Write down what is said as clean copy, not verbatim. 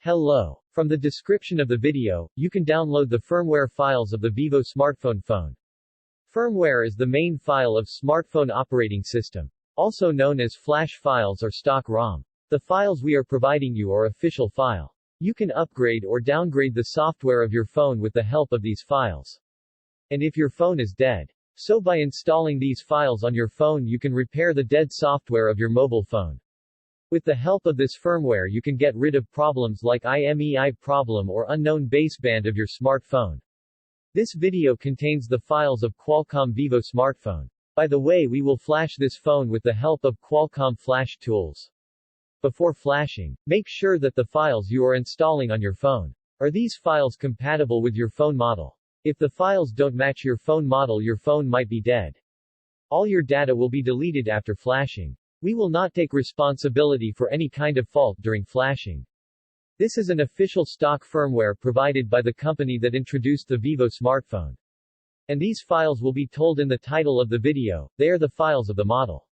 Hello. From the description of the video, you can download the firmware files of the Vivo smartphone phone. Firmware is the main file of smartphone operating system, also known as flash files or stock ROM. The files we are providing you are official file. You can upgrade or downgrade the software of your phone with the help of these files. And if your phone is dead, so by installing these files on your phone you can repair the dead software of your mobile phone. With the help of this firmware you can get rid of problems like IMEI problem or unknown baseband of your smartphone. This video contains the files of Qualcomm Vivo smartphone. By the way, we will flash this phone with the help of Qualcomm flash tools. Before flashing, make sure that the files you are installing on your phone are these files compatible with your phone model. If the files don't match your phone model, your phone might be dead. All your data will be deleted after flashing. We will not take responsibility for any kind of fault during flashing. This is an official stock firmware provided by the company that introduced the Vivo smartphone. And these files will be told in the title of the video. They are the files of the model.